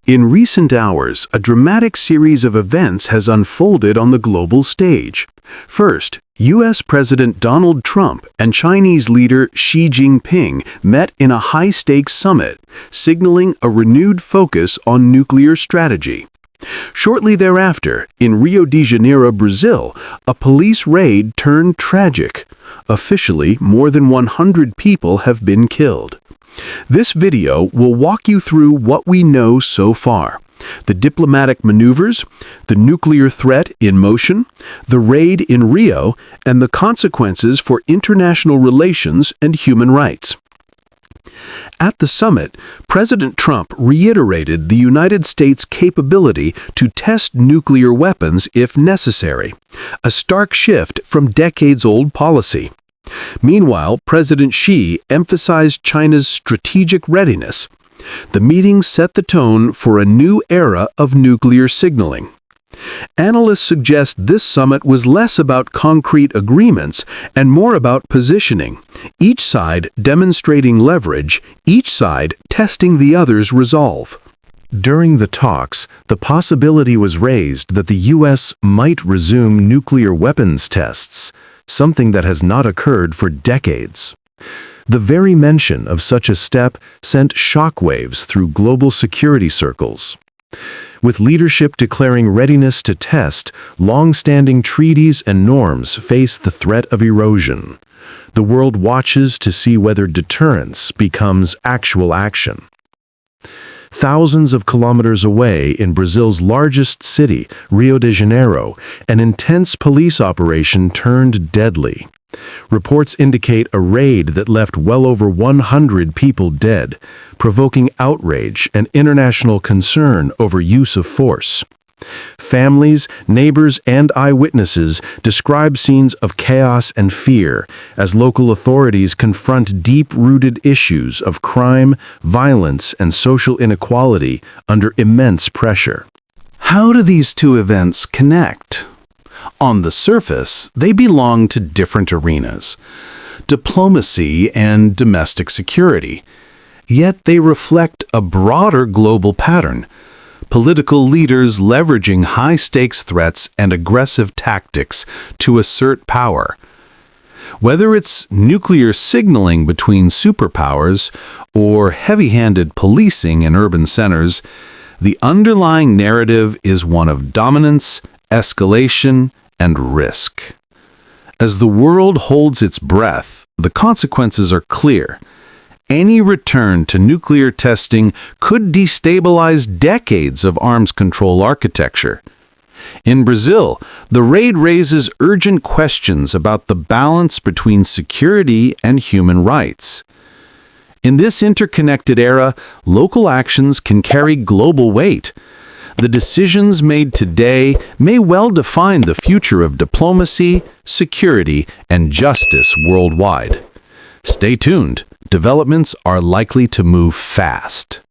In recent hours, a dramatic series of events has unfolded on the global stage. First, U.S. President Donald Trump and Chinese leader Xi Jinping met in a high-stakes summit, signaling a renewed focus on nuclear strategy. Shortly thereafter, in Rio de Janeiro, Brazil, a police raid turned tragic. Officially, more than 100 people have been killed. This video will walk you through what we know so far: the diplomatic maneuvers, the nuclear threat in motion, the raid in Rio, and the consequences for international relations and human rights. At the summit, President Trump reiterated the United States' capability to test nuclear weapons if necessary, a stark shift from decades-old policy. Meanwhile, President Xi emphasized China's strategic readiness. The meeting set the tone for a new era of nuclear signaling. Analysts suggest this summit was less about concrete agreements and more about positioning, each side demonstrating leverage, each side testing the other's resolve. During the talks, the possibility was raised that the U.S. might resume nuclear weapons tests, something that has not occurred for decades. The very mention of such a step sent shockwaves through global security circles. With leadership declaring readiness to test, long-standing treaties and norms face the threat of erosion. The world watches to see whether deterrence becomes actual action. Thousands of kilometers away in Brazil's largest city, Rio de Janeiro, an intense police operation turned deadly. Reports indicate a raid that left well over 100 people dead, provoking outrage and international concern over use of force. Families, neighbors, and eyewitnesses describe scenes of chaos and fear as local authorities confront deep-rooted issues of crime, violence, and social inequality under immense pressure. How do these two events connect? On the surface, they belong to different arenas: diplomacy and domestic security. Yet they reflect a broader global pattern: political leaders leveraging high-stakes threats and aggressive tactics to assert power. Whether it's nuclear signaling between superpowers or heavy-handed policing in urban centers, the underlying narrative is one of dominance, escalation, and risk. As the world holds its breath, the consequences are clear. Any return to nuclear testing could destabilize decades of arms control architecture. In Brazil, the raid raises urgent questions about the balance between security and human rights. In this interconnected era, local actions can carry global weight. The decisions made today may well define the future of diplomacy, security, and justice worldwide. Stay tuned. Developments are likely to move fast.